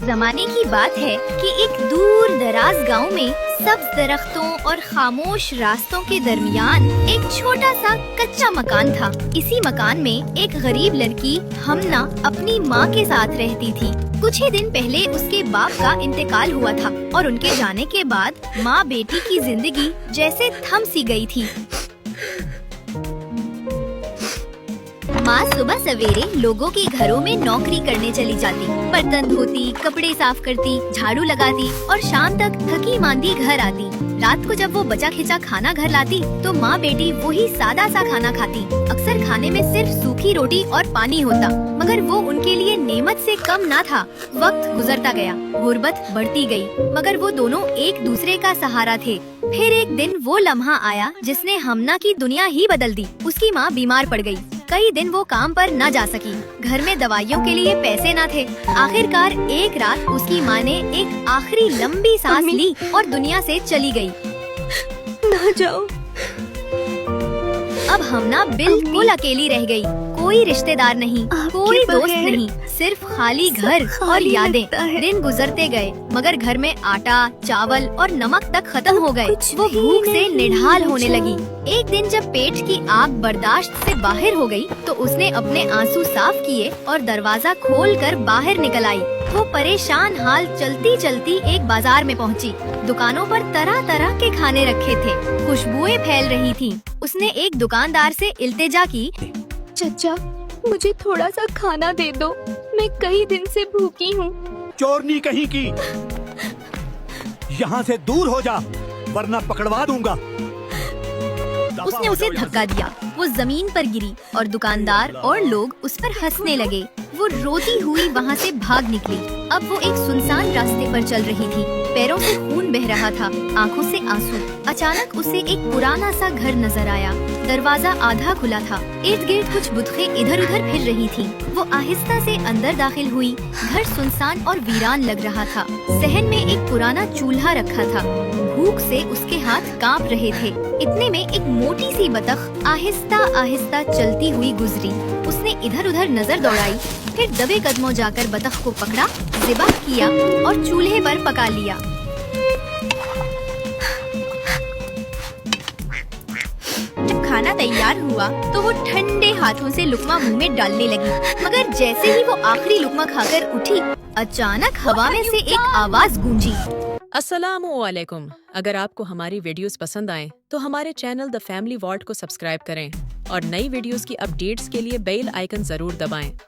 जमाने की बात है कि एक दूर दराज गांव में सब्ज दरख्तों और खामोश रास्तों के दरमियान एक छोटा सा कच्चा मकान था। इसी मकान में एक गरीब लड़की हमना अपनी माँ के साथ रहती थी। कुछ ही दिन पहले उसके बाप का इंतकाल हुआ था और उनके जाने के बाद माँ बेटी की जिंदगी जैसे थम सी गई थी। माँ सुबह सवेरे लोगों के घरों में नौकरी करने चली जाती, बर्तन धोती, कपड़े साफ करती, झाड़ू लगाती और शाम तक थकी मांदी घर आती। रात को जब वो बचा खिंचा खाना घर लाती तो माँ बेटी वही सादा सा खाना खाती। अक्सर खाने में सिर्फ सूखी रोटी और पानी होता, मगर वो उनके लिए नेमत से कम ना था। वक्त गुजरता गया, गुर्बत बढ़ती गई, मगर वो दोनों एक दूसरे का सहारा थे। फिर एक दिन वो लम्हा आया जिसने हमना की दुनिया ही बदल दी। उसकी माँ बीमार पड़ गई। कई दिन वो काम पर न जा सकी। घर में दवाइयों के लिए पैसे न थे। आखिरकार एक रात उसकी माँ ने एक आखिरी लंबी सांस ली और दुनिया से चली गई। ना जाओ। अब हमना बिल्कुल अकेली रह गई। कोई रिश्तेदार नहीं, कोई दोस्त नहीं, सिर्फ खाली घर और यादें। दिन गुजरते गए मगर घर में आटा, चावल और नमक तक खत्म हो गए। वो भूख से निढाल होने लगी। एक दिन जब पेट की आग बर्दाश्त से बाहर हो गई तो उसने अपने आंसू साफ किए और दरवाजा खोलकर बाहर निकल आई। वो परेशान हाल चलती चलती एक बाजार में पहुंची। दुकानों पर तरह तरह के खाने रखे थे, खुशबुएं फैल रही थीं। उसने एक दुकानदार से इल्तिजा की, चचा, मुझे थोड़ा सा खाना दे दो, मैं कई दिन से भूखी हूँ। चोरनी कहीं की, यहाँ से दूर हो जा वरना पकड़वा दूंगा। उसने उसे धक्का दिया। वो जमीन पर गिरी और दुकानदार और लोग उस पर हंसने लगे। वो रोती हुई वहाँ से भाग निकली। अब वो एक सुनसान रास्ते पर चल रही थी। पैरों से खून बह रहा था, आंखों से आंसू। अचानक उसे एक पुराना सा घर नजर आया। दरवाजा आधा खुला था। इर्द गिर्द कुछ बुतखें इधर उधर फिर रही थीं। वो आहिस्ता से अंदर दाखिल हुई। घर सुनसान और वीरान लग रहा था। सहन में एक पुराना चूल्हा रखा था। भूख से उसके हाथ कांप रहे थे। इतने में एक मोटी सी बतख आहिस्ता आहिस्ता चलती हुई गुजरी। उसने इधर उधर नजर दौड़ाई, फिर दबे कदमों जाकर बतख को पकड़ा, ज़िबा किया और चूल्हे पर पका लिया। जब खाना तैयार हुआ तो वो ठंडे हाथों से लुकमा मुंह में डालने लगी, मगर जैसे ही वो आखिरी लुकमा खाकर उठी, अचानक हवा में से एक आवाज गूंजी। अस्सलामुअलैकुम। अगर आपको हमारी वीडियोस पसंद आएं तो हमारे चैनल द फैमिली वॉल्ट को सब्सक्राइब करें और नई वीडियोस की अपडेट्स के लिए बेल आइकन जरूर दबाएं।